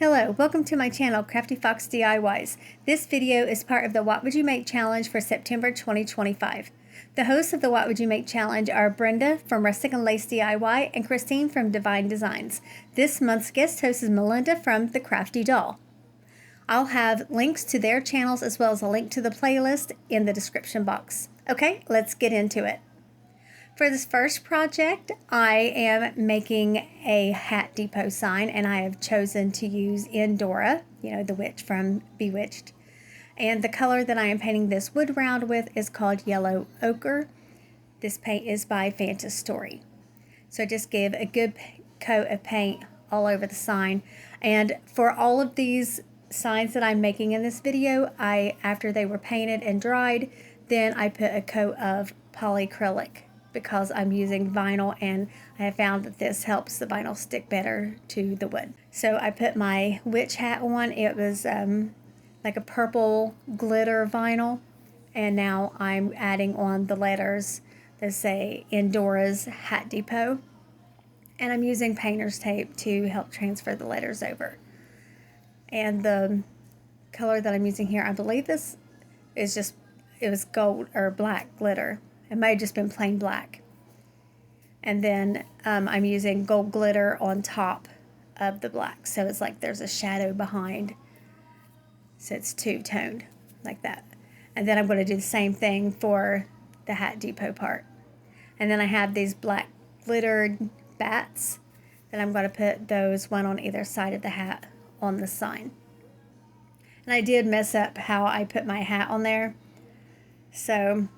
Hello, welcome to my channel, Crafty Fox DIYs. This video is part of the What Would You Make Challenge for September 2025. The hosts of the What Would You Make Challenge are Brenda from Rustic and Lace DIY and Christine from DeVyne Designs. This month's guest host is Malinda from the Crafty Doll. I'll have links to their channels as well as a link to the playlist in the description box. Okay, let's get into it. For this first project, I am making a Hat Depot sign, and I have chosen to use Endora, the witch from Bewitched. And the color that I am painting this wood round with is called Yellow Ochre. This paint is by Fantasy Story. So just give a good coat of paint all over the sign. And for all of these signs that I'm making in this video, after they were painted and dried, then I put a coat of polyacrylic, because I'm using vinyl, and I have found that this helps the vinyl stick better to the wood. So I put my witch hat on. It was like a purple glitter vinyl, and now I'm adding on the letters that say Endora's Hat Depot, and I'm using painter's tape to help transfer the letters over. And the color that I'm using here, I believe this is it was gold or black glitter. It might have just been plain black. And then I'm using gold glitter on top of the black. So it's like there's a shadow behind. So it's two-toned like that. And then I'm going to do the same thing for the Hat Depot part. And then I have these black glittered bats that I'm going to put those one on either side of the hat on the sign. And I did mess up how I put my hat on there. So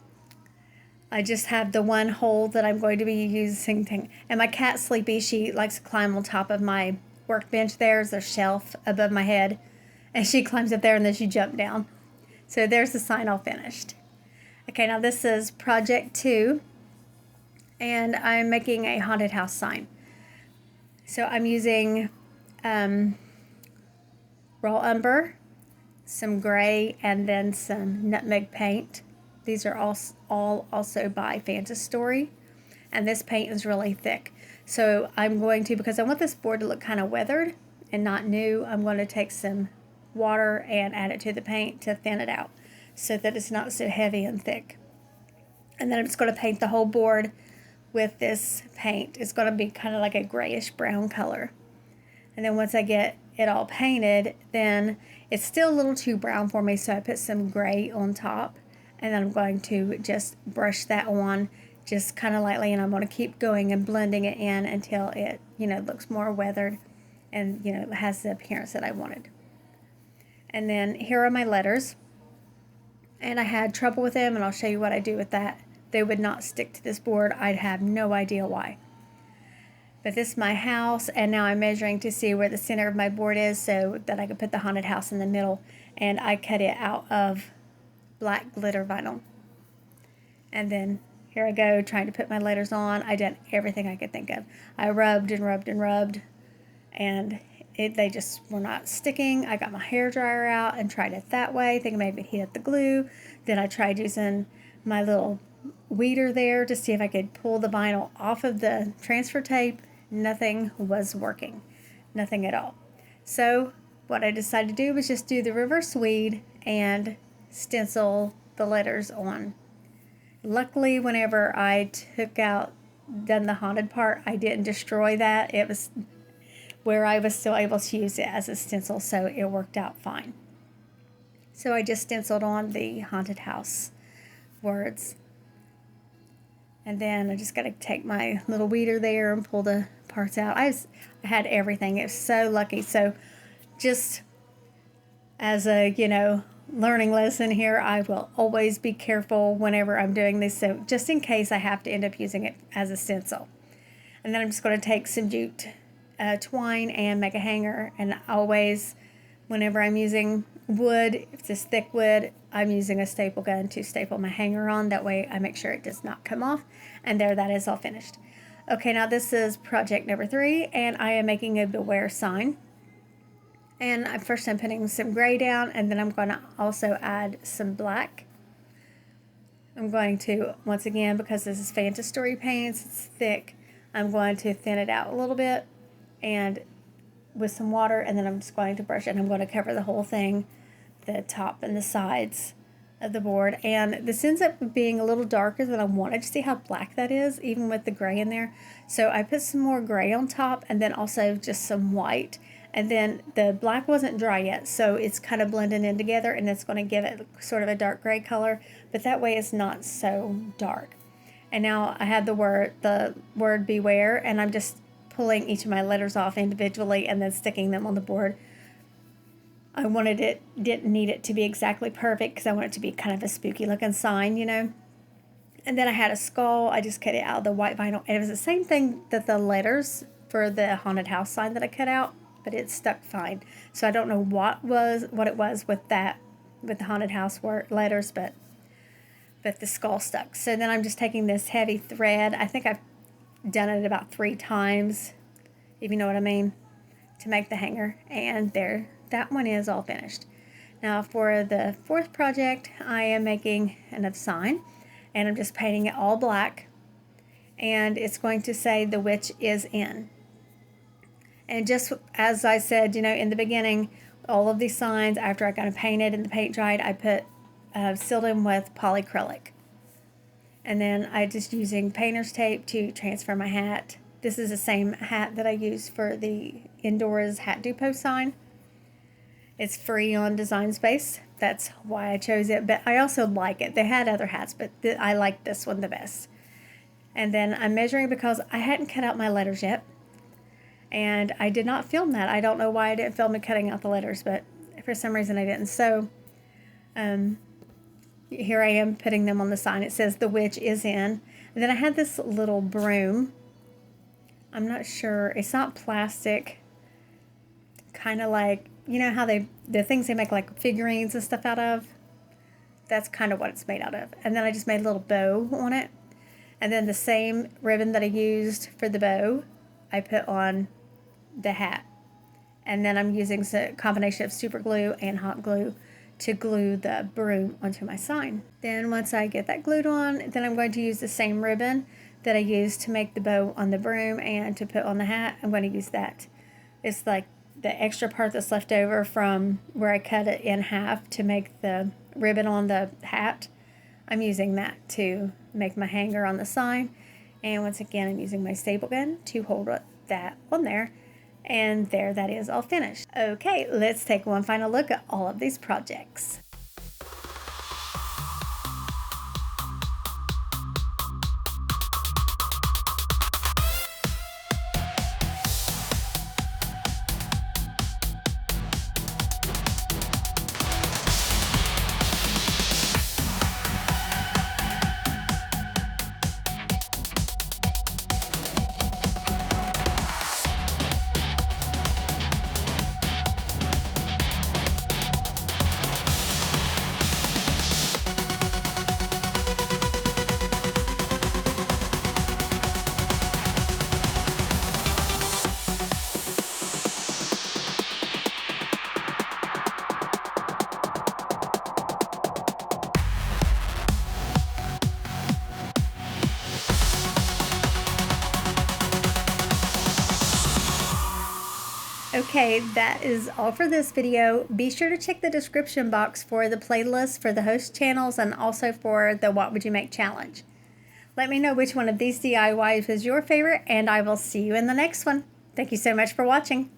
I just have the one hole that I'm going to be using. And my cat's sleepy. She likes to climb on top of my workbench. There's a shelf above my head. And she climbs up there and then she jumped down. So there's the sign all finished. Okay, now this is project 2. And I'm making a haunted house sign. So I'm using raw umber, some gray, and then some nutmeg paint. These are all also by Fantasy Story, and this paint is really thick. So I'm going to, because I want this board to look kind of weathered and not new, I'm going to take some water and add it to the paint to thin it out so that it's not so heavy and thick. And then I'm just going to paint the whole board with this paint. It's going to be kind of like a grayish brown color. And then once I get it all painted, then it's still a little too brown for me, so I put some gray on top. And then I'm going to just brush that on just kind of lightly, and I'm going to keep going and blending it in until it, looks more weathered and, has the appearance that I wanted. And then here are my letters. And I had trouble with them, and I'll show you what I do with that. They would not stick to this board. I'd have no idea why. But this is my house, and now I'm measuring to see where the center of my board is so that I can put the haunted house in the middle. And I cut it out of black glitter vinyl. And then here I go trying to put my letters on. I did everything I could think of. I rubbed and rubbed and rubbed, and they just were not sticking. I got my hairdryer out and tried it that way, thinking maybe it heat up the glue. Then I tried using my little weeder there to see if I could pull the vinyl off of the transfer tape. Nothing was working. Nothing at all. So what I decided to do was just do the reverse weed and stencil the letters on. Luckily, whenever I done the haunted part, I didn't destroy that. It was where I was still able to use it as a stencil, so it worked out fine. So I just stenciled on the haunted house words. And then I just got to take my little weeder there and pull the parts out. I had everything. It was so lucky. So just as a, learning lesson here, I will always be careful whenever I'm doing this, so just in case I have to end up using it as a stencil. And then I'm just going to take some jute twine and make a hanger, and always whenever I'm using wood, if it's thick wood, I'm using a staple gun to staple my hanger on. That way I make sure it does not come off. And there, that is all finished. Okay, now this is project number 3, and I am making a beware sign. And first I'm putting some gray down, and then I'm going to also add some black. I'm going to, once again, because this is Fantasy Story paints, it's thick, I'm going to thin it out a little bit and with some water, and then I'm just going to brush it, and I'm going to cover the whole thing, the top and the sides of the board. And this ends up being a little darker than I wanted. To see how black that is, even with the gray in there. So I put some more gray on top, and then also just some white. And then the black wasn't dry yet, so it's kind of blending in together, and it's going to give it sort of a dark gray color, but that way it's not so dark. And now I have the word beware, and I'm just pulling each of my letters off individually and then sticking them on the board. I didn't need it to be exactly perfect because I want it to be kind of a spooky looking sign, you know. And then I had a skull. I just cut it out of the white vinyl, and it was the same thing that the letters for the haunted house sign that I cut out, but it stuck fine. So I don't know what it was with that, with the haunted house letters, but the skull stuck. So then I'm just taking this heavy thread. I think I've done it about 3 times, if you know what I mean, to make the hanger. And there, that one is all finished. Now for the 4th project, I am making another sign, and I'm just painting it all black, and it's going to say "The witch is in." And just as I said, you know, in the beginning, all of these signs, after I got them painted and the paint dried, I sealed them with polyacrylic. And then I just using painter's tape to transfer my hat. This is the same hat that I used for the indoors hat depot sign. It's free on DeZyne Space. That's why I chose it. But I also like it. They had other hats, but I like this one the best. And then I'm measuring because I hadn't cut out my letters yet. And I did not film that. I don't know why I didn't film me cutting out the letters, but for some reason I didn't. So here I am putting them on the sign. It says "The witch is in." And then I had this little broom. I'm not sure. It's not plastic. Kind of like, you know how the things they make like figurines and stuff out of? That's kind of what it's made out of. And then I just made a little bow on it. And then the same ribbon that I used for the bow, I put on the hat. And then I'm using a combination of super glue and hot glue to glue the broom onto my sign. Then once I get that glued on, then I'm going to use the same ribbon that I used to make the bow on the broom and to put on the hat. I'm going to use that. It's like the extra part that's left over from where I cut it in half to make the ribbon on the hat. I'm using that to make my hanger on the sign. And once again, I'm using my staple gun to hold that on there. And there, that is all finished. Okay, let's take one final look at all of these projects. Okay, that is all for this video. Be sure to check the description box for the playlist for the host channels and also for the What Would You Make challenge. Let me know which one of these DIYs was your favorite, and I will see you in the next one. Thank you so much for watching.